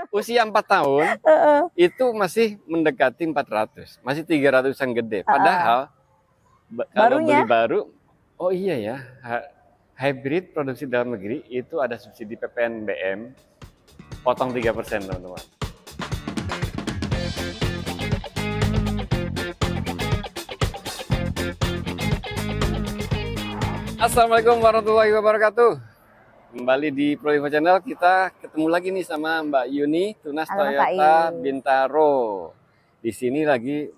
usia 4 tahun itu masih mendekati 400, masih 300-an gede. Padahal kalau beli baru, oh iya ya, hybrid produksi dalam negeri itu ada subsidi PPNBM, potong 3% teman-teman. Assalamualaikum warahmatullahi wabarakatuh. Kembali di Proinfo Channel, kita ketemu lagi nih sama Mbak Yuni, Tunas Toyota Bintaro. Di sini lagi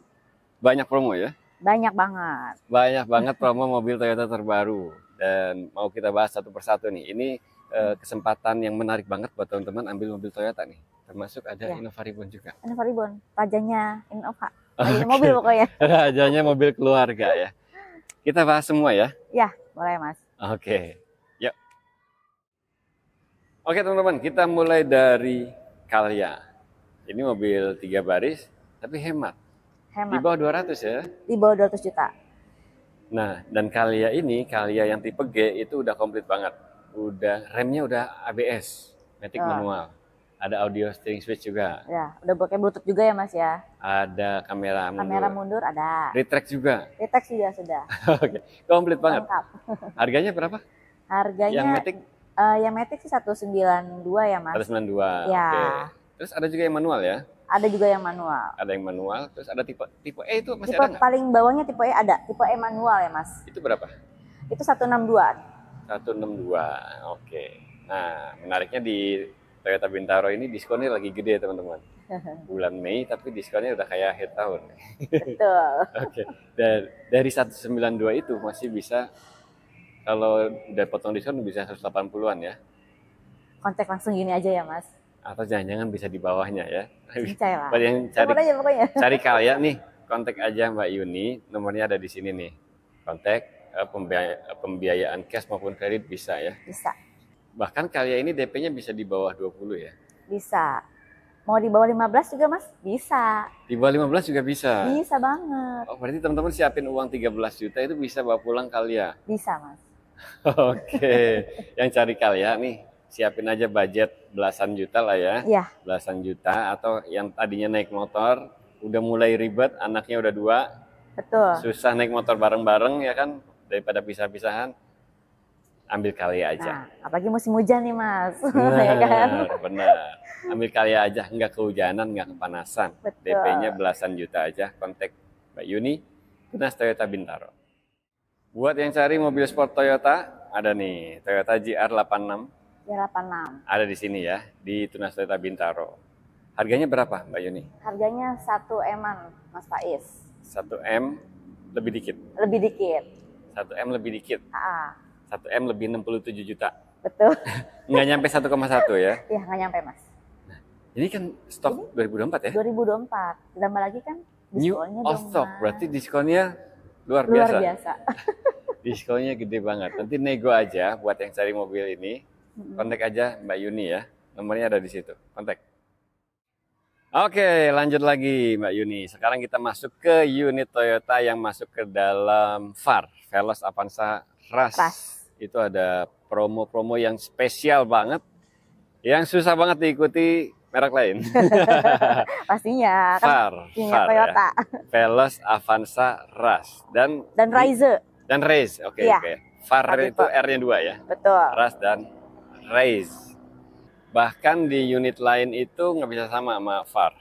banyak promo ya? Banyak banget. Banyak banget promo mobil Toyota terbaru. Dan mau kita bahas satu persatu nih. Ini kesempatan yang menarik banget buat teman-teman ambil mobil Toyota nih. Termasuk ada Innova Reborn juga. Innova Reborn, rajanya Innova. Rajanya mobil pokoknya. Rajanya mobil keluarga ya. Kita bahas semua ya? Ya, boleh Mas. Oke, yuk. Oke teman-teman, kita mulai dari Calya. Ini mobil 3 baris, tapi hemat. Di bawah 200 ya? Di bawah 200 juta. Nah, dan Calya ini, Calya yang tipe G itu udah komplit banget. Remnya udah ABS, matic manual. Ada audio steering switch juga. Ya, udah pakai Bluetooth juga ya Mas ya. Ada kamera mundur. Kamera mundur ada. Retract juga. Retract juga sudah. Oke, komplit banget. Lengkap. Harganya berapa? Harganya yang matic sih 192 ya Mas. 192. Ya. Oke. Terus ada juga yang manual ya? Ada juga yang manual. Ada yang manual. Terus ada tipe E itu masih tipe ada nggak? Paling bawahnya tipe E ada. Tipe E manual ya Mas. Itu berapa? Itu 162. 162. Oke. Nah, menariknya di Toyota Bintaro ini diskonnya lagi gede teman-teman. Bulan Mei tapi diskonnya udah kayak akhir tahun. Betul. Oke. Dan dari 192 itu masih bisa, kalau udah potong diskon bisa 180-an ya. Kontak langsung gini aja ya Mas. Atau jangan-jangan bisa di bawahnya ya. Bisa lah. Buat yang pokoknya. Cari Calya nih, kontak aja Mbak Yuni, nomornya ada di sini nih. Kontak, pembiayaan cash maupun kredit bisa ya. Bisa. Bahkan Calya ini DP-nya bisa di bawah 20 ya? Bisa. Mau di bawah 15 juga Mas? Bisa. Di bawah 15 juga bisa? Bisa banget. Oh, berarti teman-teman siapin uang 13 juta itu bisa bawa pulang Calya? Bisa Mas. Oke. Yang cari Calya nih, siapin aja budget belasan juta lah ya. Iya. Belasan juta, atau yang tadinya naik motor, udah mulai ribet, anaknya udah 2. Betul. Susah naik motor bareng-bareng ya kan, daripada pisah-pisahan. Ambil Calya aja. Nah, apalagi musim hujan nih Mas. Benar, ya kan? Benar. Ambil Calya aja, nggak kehujanan, nggak kepanasan. DP-nya belasan juta aja. Kontak Mbak Yuni, Tunas Toyota Bintaro. Buat yang cari mobil sport Toyota, ada nih Toyota GR86. GR86. Ada di sini ya, di Tunas Toyota Bintaro. Harganya berapa Mbak Yuni? Harganya 1M-an Mas Faiz. 1M lebih dikit. Lebih dikit. 1M lebih dikit. 1M lebih 67 juta. Betul. Nggak nyampe 1,1 ya? Iya, nggak nyampe Mas. Nah, ini kan stok 2024 ya? 2024. Ditambah lagi kan diskonnya New stock, berarti diskonnya luar biasa. Luar biasa. Diskonnya gede banget. Nanti nego aja buat yang cari mobil ini. Kontak aja Mbak Yuni ya. Nomornya ada di situ. Kontak. Oke, lanjut lagi Mbak Yuni. Sekarang kita masuk ke unit Toyota yang masuk ke dalam VAR, Veloz Avanza Rush. Itu ada promo-promo yang spesial banget, yang susah banget diikuti merek lain. Pastinya kan VAR Toyota. Ya. Veloz Avanza Rush dan Raze. Dan Raze. Oke. VAR itu R-nya 2 ya. Betul. Rush dan Raze. Bahkan di unit lain itu nggak bisa sama VAR.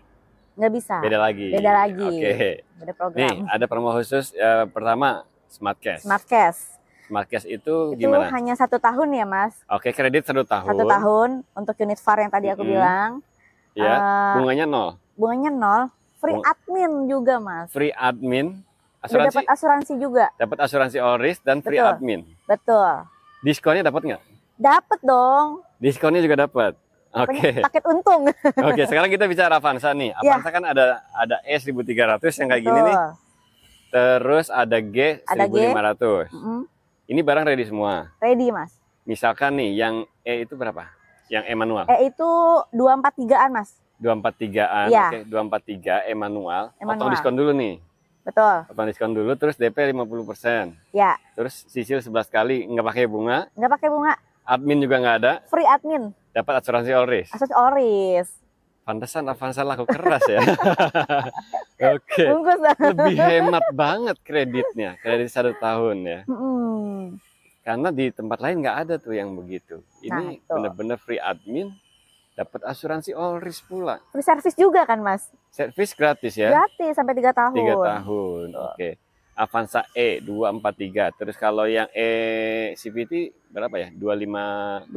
Nggak bisa. Beda lagi. Beda lagi. Oke. Beda program. Nih ada promo khusus pertama Smart Cash. Smart Cash. Smart Cash itu gimana? Itu hanya 1 tahun ya Mas. Oke, kredit 1 tahun. 1 tahun untuk unit VAR yang tadi aku bilang. Ya, bunganya 0. Bunganya 0. Free admin juga Mas. Free admin. Asuransi. Dapat asuransi juga. Dapat asuransi all risk dan free admin. Betul. Diskonnya dapat nggak? Dapat dong. Diskonnya juga dapat. Oke. Paket untung. Oke, sekarang kita bicara Avanza nih. Avanza kan ada E 1300 yang kayak gini nih. Terus ada G 1500. Ini barang ready semua. Ready Mas. Misalkan nih yang E itu berapa? Yang E manual. E itu 243-an Mas. 243-an. Ya. Oke, 243 E manual. Potong diskon dulu nih. Betul. Potong diskon dulu, terus DP 50%. Ya. Terus cicil 11 kali, nggak pakai bunga. Nggak pakai bunga. Admin juga nggak ada. Free admin. Dapat asuransi all risk. Asuransi all risk. Pantesan Avanza laku keras ya. Oke. Bungkus dah. Lebih hemat banget kreditnya, kredit 1 tahun ya. Karena di tempat lain nggak ada tuh yang begitu. Ini bener-bener free admin, dapat asuransi all risk pula. Free service juga kan Mas? Servis gratis ya? Gratis sampai 3 tahun. 3 tahun, oke. Avanza E 243. Terus kalau yang E CVT berapa ya? 258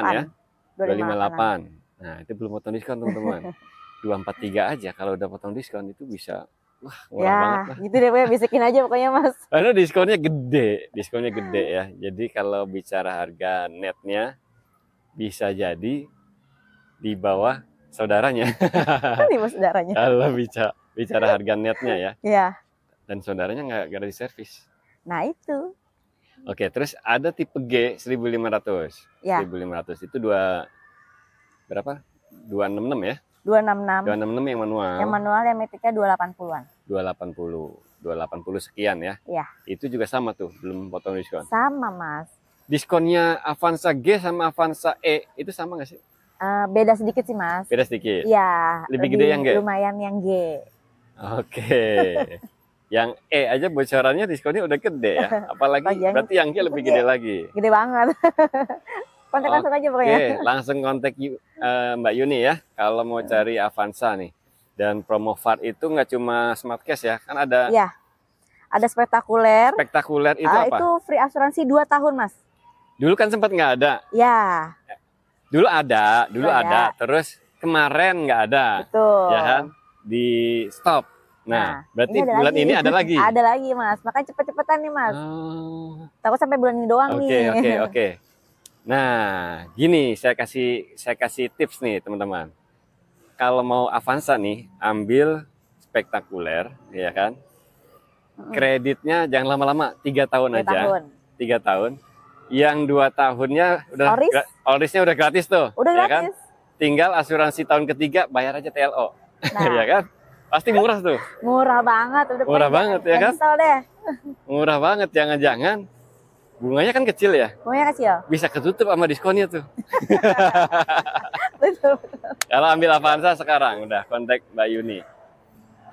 ya? 258. Nah, itu belum potong diskon teman-teman. 243 aja kalau udah potong diskon itu bisa wah murah banget lah. Gitu deh, bisikin aja pokoknya Mas. Karena diskonnya gede ya. Jadi kalau bicara harga netnya bisa jadi di bawah saudaranya. Di bawah saudaranya. Kalau bicara harga netnya ya. Iya. Dan saudaranya nggak ada di servis. Nah itu. Oke, terus ada tipe G 1500. Ya. 1500 itu berapa? 266 ya? 266. 266 yang manual. Yang manual yang metiknya 280-an. 280 sekian ya? Iya. Itu juga sama tuh, belum potong diskon. Sama Mas. Diskonnya Avanza G sama Avanza E itu sama nggak sih? Beda sedikit sih Mas. Beda sedikit? Iya. Lebih gede yang G? Lumayan yang G. Oke. Yang E aja bocorannya diskonnya udah gede ya? Apalagi berarti yang G lebih gede lagi? Gede banget. Kontak langsung aja pokoknya. Oke, langsung kontak Mbak Yuni ya kalau mau cari Avanza nih. Dan promo VAR itu nggak cuma smart cash ya, kan ada. Iya. Ada spektakuler. Spektakuler itu apa? Itu free asuransi 2 tahun Mas. Dulu kan sempat nggak ada. Ya. Dulu ada. Terus kemarin nggak ada. Betul. Ya kan? Di stop. Nah berarti bulan ini ada lagi. Ada lagi Mas. Makanya cepet-cepetan nih Mas. Takut sampai bulan ini doang nih. Oke. Nah, gini saya kasih tips nih teman-teman. Kalau mau Avanza nih, ambil spektakuler, ya kan? Kreditnya jangan lama-lama, 3 tahun aja. 3 tahun. Yang 2 tahunnya udah All-risknya udah gratis tuh. Udah ya gratis. Kan? Tinggal asuransi tahun ketiga bayar aja TLO. Ya kan? Pasti murah tuh. Murah banget, murah banget ya kan? Deh. Murah banget, jangan-jangan bunganya kan kecil ya? Bunganya kecil. Bisa ketutup sama diskonnya tuh. Betul. Kalau ambil Avanza sekarang, udah kontak Mbak Yuni.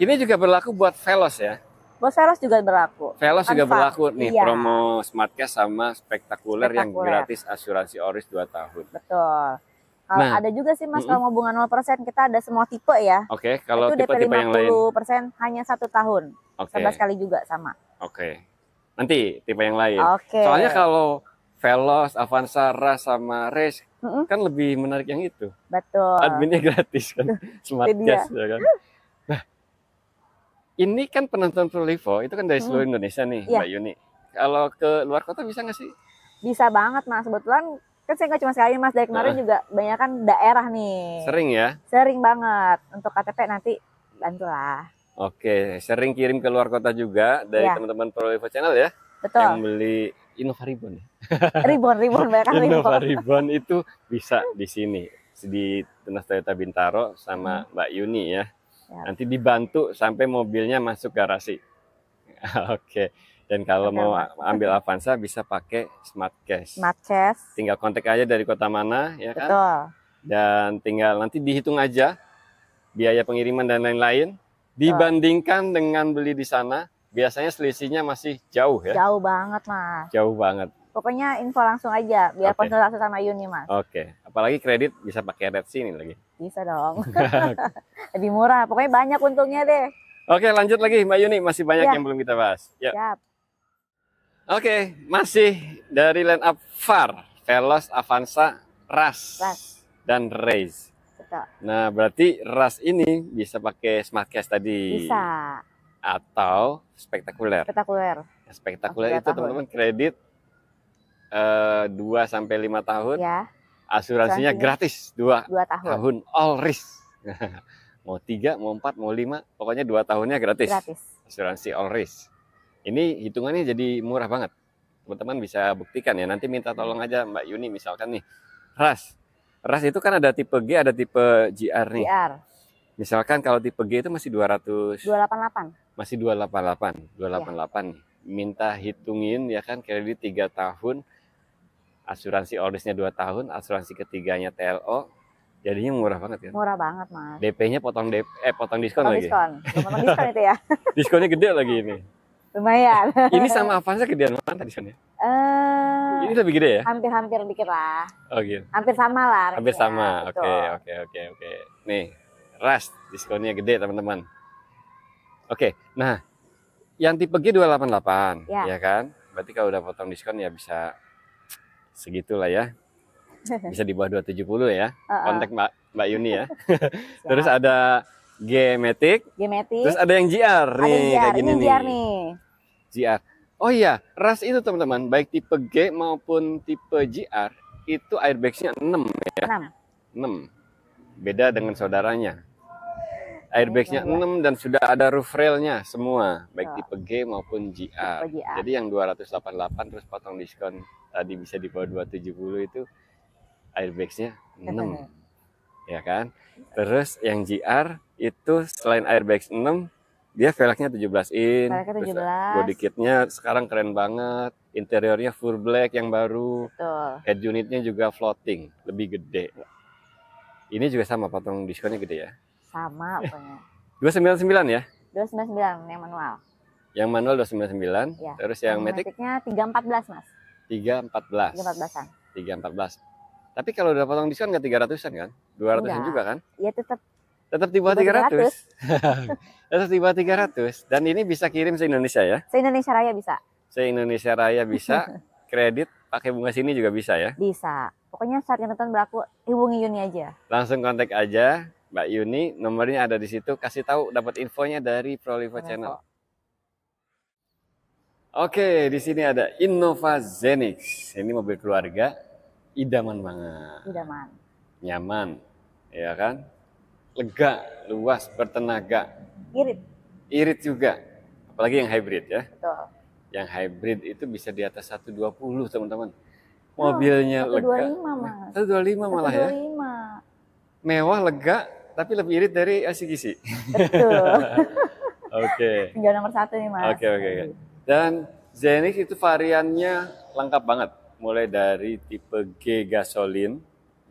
Ini juga berlaku buat Veloz ya? Buat Veloz juga berlaku. Veloz juga berlaku nih, promo Smart Cash sama spektakuler yang gratis asuransi all-risk 2 tahun. Betul. Kalau ada juga sih Mas, kalau mau bunga 0%, kita ada semua tipe ya. Oke, kalau tipe-tipe yang lain? 50% hanya 1 tahun. 11 kali juga sama. Oke. Nanti tipe yang lain. Soalnya kalau Veloz, Avanza, Ras sama Race kan lebih menarik yang itu. Betul. Adminnya gratis kan, Smart Cash ya kan. Nah, ini kan penonton Prolivo itu kan dari seluruh Indonesia nih, Mbak Yuni. Kalau ke luar kota bisa nggak sih? Bisa banget Mas. Kebetulan kan saya nggak cuma sekali Mas, dari kemarin juga banyak kan daerah nih. Sering ya? Sering banget. Untuk KTP nanti bantulah. Oke, sering kirim ke luar kota juga dari teman-teman Prolivo Channel ya. Betul. Yang beli Innova Ribbon. Ribbon banyak kan Innova Ribbon itu bisa di sini di Tunas Toyota Bintaro sama Mbak Yuni ya. Nanti dibantu sampai mobilnya masuk garasi. Oke. Dan kalau mau ambil Avanza bisa pakai Smart Cash. Smart Cash. Tinggal kontak aja dari kota mana ya kan. Betul. Dan tinggal nanti dihitung aja biaya pengiriman dan lain-lain. Dibandingkan dengan beli di sana, biasanya selisihnya masih jauh ya? Jauh banget Mas. Jauh banget. Pokoknya info langsung aja, biar konsultasi sama Yuni Mas. Oke, apalagi kredit bisa pakai Red Sea lagi. Bisa dong. Lebih murah, pokoknya banyak untungnya deh. Oke, lanjut lagi Mbak Yuni, masih banyak yang belum kita bahas. Yuk. Siap. Oke, masih dari line up VAR, Veloz, Avanza, Ras, dan Race. Nah, berarti Ras ini bisa pakai Smart Cash tadi. Bisa. Atau spektakuler. Spektakuler itu teman-teman kredit 2-5 tahun. Ya. Asuransinya gratis 2 tahun all risk. Mau 3, mau 4, mau 5, pokoknya 2 tahunnya gratis. Asuransi all risk. Ini hitungannya jadi murah banget. Teman-teman bisa buktikan ya. Nanti minta tolong aja Mbak Yuni misalkan nih. Ras itu kan ada tipe G, ada tipe GR nih. Misalkan kalau tipe G itu masih 288. Masih 288 nih. Minta hitungin ya kan kredit 3 tahun. Asuransi all risk-nya 2 tahun, asuransi ketiganya TLO. Jadinya murah banget kan? Murah banget, Mas. DP-nya potong diskon Potong lagi. diskon. Potong diskon itu ya. Diskonnya gede lagi ini. Lumayan. Ini sama Avanza gedean mana diskonnya? Ini lebih gede ya? Hampir-hampir dikit lah. Oh gitu. Hampir sama lah. Hampir ya. sama. Oke. Nih, Rush diskonnya gede teman-teman. Oke. Nah, yang tipe G 288 ya kan? Berarti kalau udah potong diskon ya bisa segitulah ya. Bisa di bawah 270 ya. Kontak Mbak Yuni ya. Terus ada G-Matic. Terus ada yang GR nih, kayak gini nih. GR nih. GR. Oh iya, Rush itu teman-teman, baik tipe G maupun tipe GR itu airbagsnya 6 ya. 6. Beda dengan saudaranya. Airbagsnya 6 dan sudah ada roof railnya semua, baik tipe G maupun GR. Jadi yang 288 terus potong diskon tadi bisa di bawah 270 itu airbagsnya 6. Ya kan? Terus yang GR itu selain airbags 6, dia velgnya 17 in. Velgnya 17. Body kitnya sekarang keren banget. Interiornya full black yang baru. Betul. Head unitnya juga floating, lebih gede. Ini juga sama, potong diskonnya gede ya? Sama pokoknya. 299 ya? 299 yang manual. Yang manual 299. Ya. Terus yang Matic-nya 314, Mas. 314. 314-an. 314. Tapi kalau udah potong diskon nggak 300-an kan? 200-an juga kan? Iya, tetap di bawah 300. Tetap di bawah 300. Dan ini bisa kirim se-Indonesia ya? Se-Indonesia Raya bisa. Se-Indonesia Raya bisa. Kredit pakai bunga sini juga bisa ya? Bisa. Pokoknya saat ketentuan berlaku, hubungi Yuni aja. Langsung kontak aja Mbak Yuni, nomornya ada di situ. Kasih tahu, dapat infonya dari Prolivo Channel. Oke, di sini ada Innova Zenix. Ini mobil keluarga, idaman banget. Idaman. Nyaman, ya kan? Lega, luas, bertenaga. Irit. Irit juga. Apalagi yang hybrid ya. Betul. Yang hybrid itu bisa di atas 120 teman-teman. Mobilnya 125, lega. 125 Mas. 125 malah 125. Ya. Mewah, lega, tapi lebih irit dari LCGC. Betul. Oke. Tinggal nomor 1 nih Mas. Oke. Dan Zenix itu variannya lengkap banget. Mulai dari tipe G gasolin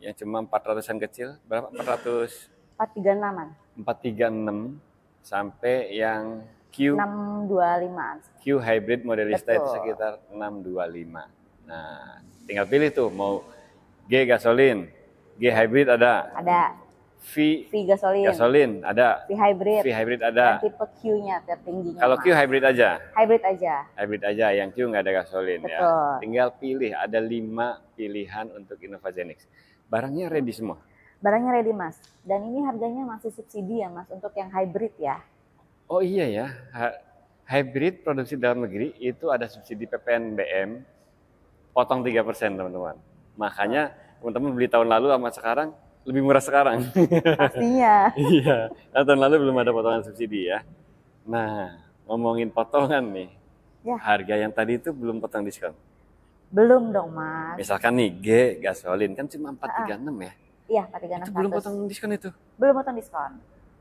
yang cuma 400-an kecil, berapa? 436-an. 436 sampai yang Q 625. Q hybrid modelista itu sekitar 625. Nah, tinggal pilih tuh mau G gasolin, G hybrid ada. V gasolin ada. V hybrid ada. Dan tipe Q-nya tertingginya. Kalau Q hybrid aja. Hybrid aja, yang Q nggak ada gasolin. Betul. Ya. Tinggal pilih, ada 5 pilihan untuk Innova Zenix. Barangnya ready semua. Barangnya ready Mas. Dan ini harganya masih subsidi ya Mas untuk yang hybrid ya. Oh iya ya. Hybrid produksi dalam negeri itu ada subsidi PPNBM potong 3% teman-teman. Makanya teman-teman beli tahun lalu sama sekarang lebih murah sekarang. Pastinya. Iya, nah, tahun lalu belum ada potongan subsidi ya. Nah, ngomongin potongan nih, harga yang tadi itu belum potong diskon? Belum dong Mas. Misalkan nih G gasolin kan cuma 436 ya? Iya, 436. Itu belum potong diskon itu? Belum potong diskon.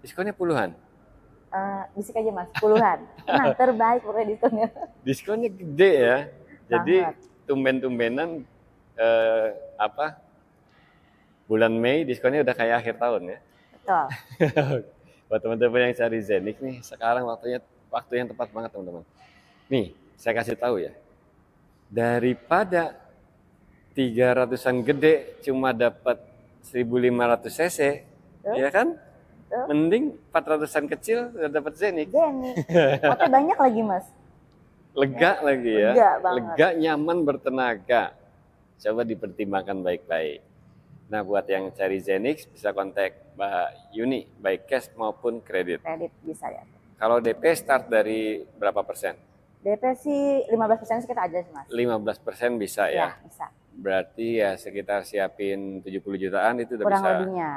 Diskonnya puluhan? Bisik aja Mas, puluhan. Tenang, terbaik pokoknya diskonnya. Diskonnya gede ya. Jadi tumben-tumbenan bulan Mei diskonnya udah kayak akhir tahun ya. Betul. Buat teman-teman yang cari Zenix nih, sekarang waktu yang tepat banget teman-teman. Nih, saya kasih tahu ya. Daripada 300-an gede cuma dapat 1500 cc, ya kan? Mending 400-an kecil udah dapat Zenix. Motor banyak lagi Mas. Lega lagi ya. Lega, nyaman, bertenaga. Coba dipertimbangkan baik-baik. Nah, buat yang cari Zenix bisa kontak Mbak Yuni, baik cash maupun kredit. Kredit bisa ya. Kalau DP start dari berapa persen? DP sih 15% sekitar aja sih Mas. 15% bisa ya? Bisa. Berarti ya sekitar siapin 70 jutaan itu udah kurang bisa. Lebihnya.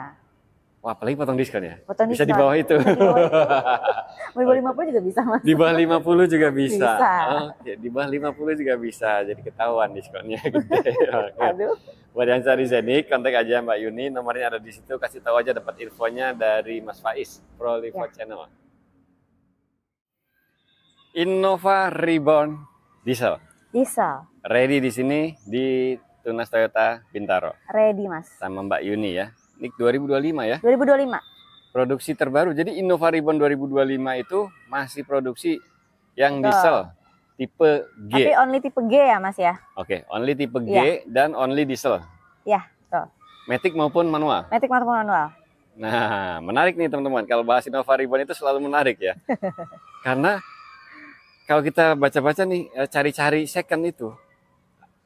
Wah, apalagi potong diskon ya? Bisa di bawah itu. Di bawah 50 juga bisa Mas. Di bawah 50 juga bisa. Bisa. Oke, di bawah 50 juga bisa. Jadi ketahuan diskonnya gede. Aduh. Buat yang cari Zenix, kontak aja Mbak Yuni, nomornya ada di situ. Kasih tahu aja dapat infonya dari Mas Faiz, Prolivo Channel. Innova Reborn Diesel. Ready di sini di Tunas Toyota Bintaro. Ready Mas. Sama Mbak Yuni ya. Nik 2025 ya. 2025. Produksi terbaru. Jadi Innova Reborn 2025 itu masih produksi yang Betul. diesel tipe G. Tapi only tipe G ya Mas ya? Oke, only tipe G Iya. dan only diesel. Iya, betul. Matic maupun manual. Matic maupun manual. Nah, menarik nih teman-teman. Kalau bahas Innova Reborn itu selalu menarik ya. Karena kalau kita baca-baca nih, cari-cari second itu,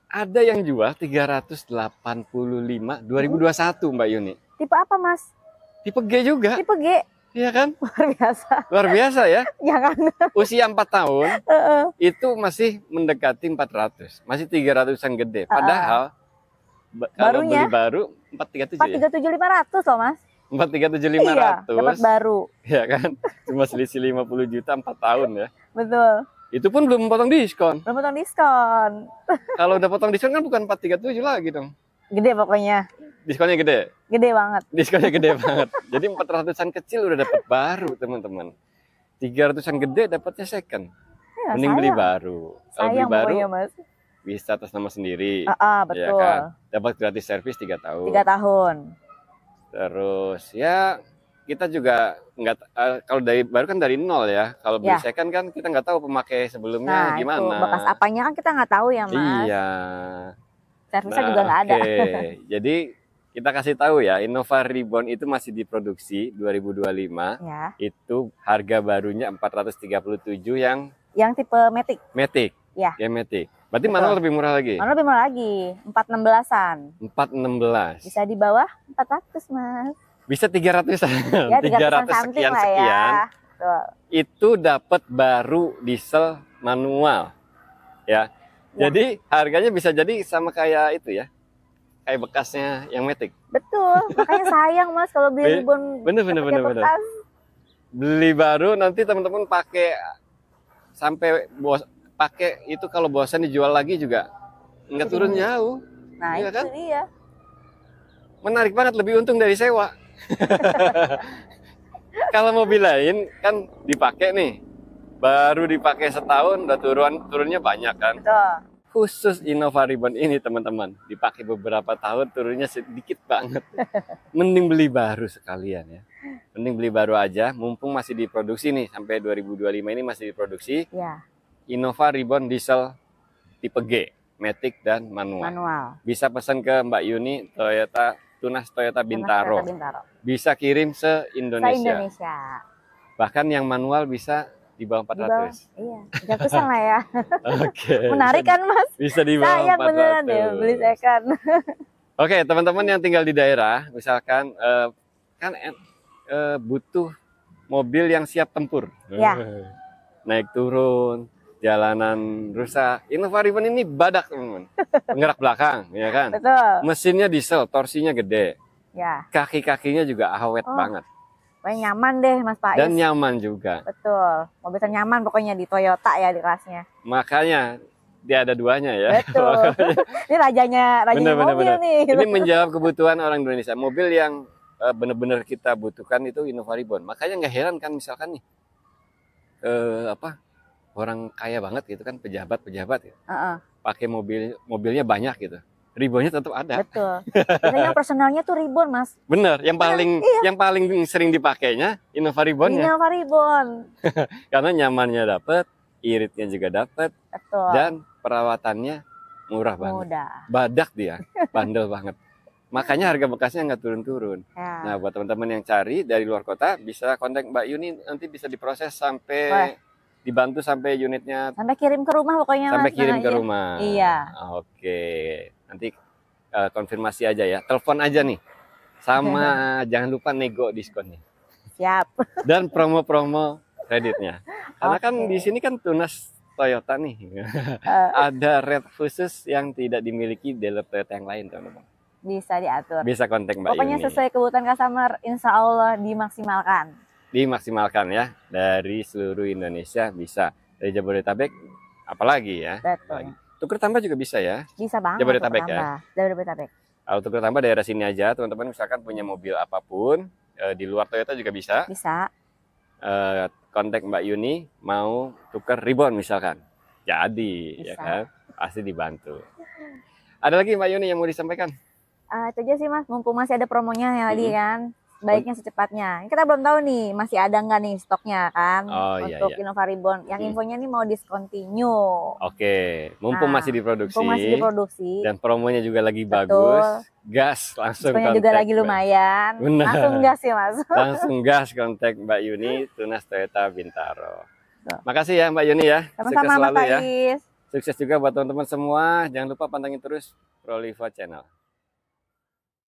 ada yang jual 385 2021 Mbak Yuni. Tipe apa Mas? Tipe G juga. Tipe G. Iya kan? Luar biasa. Luar biasa ya. Jangan. Usia 4 tahun itu masih mendekati 400. Masih 300-an gede. Padahal kalau Barunya? beli baru 437 ya. 437.500 loh Mas. 437.500. Iya, dapat baru. Ya kan? Cuma selisih 50 juta 4 tahun ya. Betul. Itu pun belum potong diskon. Belum potong diskon. Kalau udah potong diskon kan bukan 437 lagi dong. Gede pokoknya. Diskonnya gede. Gede banget. Diskonnya gede banget. Jadi 400-an kecil udah dapat baru, teman-teman. 300-an gede dapatnya second. Ya, Mending beli baru. Kalau beli sayang baru pokoknya Mas. bisa atas nama sendiri. Betul. Ya kan? Dapat gratis servis 3 tahun. 3 tahun. Terus ya kita juga nggak kalau dari baru kan dari nol ya. Kalau beli Ya. second kan kita nggak tahu pemakai sebelumnya Nah, gimana. itu bekas apanya kan kita nggak tahu ya Mas. Iya. Servisnya juga nggak ada. Oke. Jadi kita kasih tahu ya, Innova Reborn itu masih diproduksi 2025. Ya. Itu harga barunya 437 yang Yang tipe Matic. Matic. Ya. Ya Matic. Berarti Betul. manual lebih murah lagi. Mana lebih murah lagi? 416-an. 416. Bisa di bawah 400 Mas. Bisa 300-an. Ya 300 300 something sekian lah ya. sekian. Betul. Itu dapat baru diesel manual. Ya. Ya. Jadi harganya bisa jadi sama kayak itu ya. Kayak bekasnya yang Matic. Betul. Makanya sayang Mas kalau beli Reborn. Bener. bekas. Beli baru nanti teman-teman pakai sampai pakai itu kalau bosan dijual lagi juga nggak turun jauh. Nah, Iya itu kan? dia. Menarik banget, lebih untung dari sewa. Kalau mobil lain kan dipakai nih, baru dipakai setahun udah turunnya banyak kan. Betul. Khusus Innova Reborn ini teman-teman dipakai beberapa tahun turunnya sedikit banget. Mending beli baru sekalian ya. Mending beli baru aja, mumpung masih diproduksi nih sampai 2025 ini masih diproduksi. Ya, Innova Reborn diesel tipe G, Matic dan manual. manual. Bisa pesan ke Mbak Yuni Tunas Toyota Bintaro. Toyota Bintaro. Bisa kirim se-Indonesia. Se-Indonesia. Bahkan yang manual bisa di bawah 400. Iya, 300-an lah ya. Oke. Menarik kan Mas? Bisa di bawah Sayang 400. beneran deh beli second. Oke, teman-teman yang tinggal di daerah, misalkan kan butuh mobil yang siap tempur. Ya. Naik turun, jalanan rusak. Innova Reborn ini badak, teman-teman. Penggerak belakang, ya kan? Betul. Mesinnya diesel, torsinya gede. Ya. Kaki-kakinya juga awet banget. Pokoknya nyaman deh Mas Faiz. Dan nyaman juga. Betul. Mobil ternyaman pokoknya di Toyota ya di kelasnya. Makanya dia ada duanya ya. Betul. Ini rajanya mobil nih. Ini menjawab kebutuhan orang Indonesia. Mobil yang benar-benar kita butuhkan itu Innova Reborn. Makanya nggak heran kan misalkan nih orang kaya banget gitu kan, pejabat ya. Pakai mobilnya banyak gitu. Rebornnya tetap ada. Betul. Biasanya personalnya tuh Reborn Mas. Bener, yang paling sering dipakainya Innova Rebornnya. Innova Reborn. Karena nyamannya dapat, iritnya juga dapat, Betul. dan perawatannya murah banget. Mudah. Badak dia, bandel banget. Makanya harga bekasnya nggak turun-turun. Ya. Nah, buat teman-teman yang cari dari luar kota, bisa kontak Mbak Yuni, nanti bisa diproses sampai dibantu sampai unitnya. Sampai kirim ke rumah pokoknya Sampai Mas. kirim ke rumah. Iya. Oke, nanti konfirmasi aja ya. Telepon aja nih. Sama jangan lupa nego diskonnya. Siap. Dan promo-promo kreditnya. Karena kan di sini kan Tunas Toyota nih. Ada rate khusus yang tidak dimiliki dealer Toyota yang lain, teman-teman. Bisa diatur. Bisa kontak Mbak Pokoknya Yuni. sesuai kebutuhan customer, insya Allah dimaksimalkan. Dimaksimalkan ya, dari seluruh Indonesia bisa. Dari Jabodetabek apalagi ya. Betul. Tuker tambah juga bisa ya. Bisa banget. Jabodetabek ya. Jabodetabek. Kalau tuker tambah daerah sini aja, teman-teman misalkan punya mobil apapun, di luar Toyota juga bisa. Bisa. Kontak Mbak Yuni, mau tuker Reborn misalkan. Jadi, Bisa. ya kan? Pasti dibantu. Ada lagi Mbak Yuni yang mau disampaikan? Itu aja sih Mas, mumpung masih ada promonya ya tadi kan. Baiknya secepatnya. Kita belum tahu nih masih ada nggak nih stoknya kan untuk Innova Reborn. Yang infonya nih mau discontinue. Oke, mumpung masih diproduksi. Dan promonya juga lagi bagus. Gas langsung kontak. juga lagi lumayan. Benar. Langsung gas ya Mas. Langsung gas kontak Mbak Yuni Tunas Toyota Bintaro. Makasih ya Mbak Yuni ya. Sama-sama Mas Faiz. Sukses juga buat teman-teman semua. Jangan lupa pantengin terus Proliva Channel.